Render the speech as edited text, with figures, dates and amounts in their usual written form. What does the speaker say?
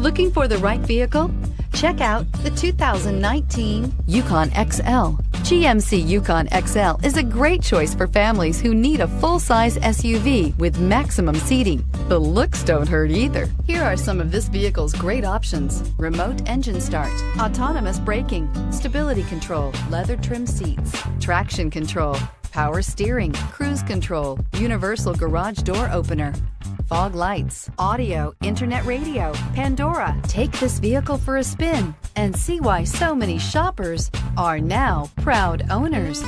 Looking for the right vehicle? Check out the 2019 Yukon XL. GMC Yukon XL is a great choice for families who need a full-size SUV with maximum seating. The looks don't hurt either. Here are some of this vehicle's great options: remote engine start, autonomous braking, stability control, leather trim seats, traction control, power steering, cruise control, universal garage door opener, fog lights, audio, internet radio, Pandora. Take this vehicle for a spin and see why so many shoppers are now proud owners.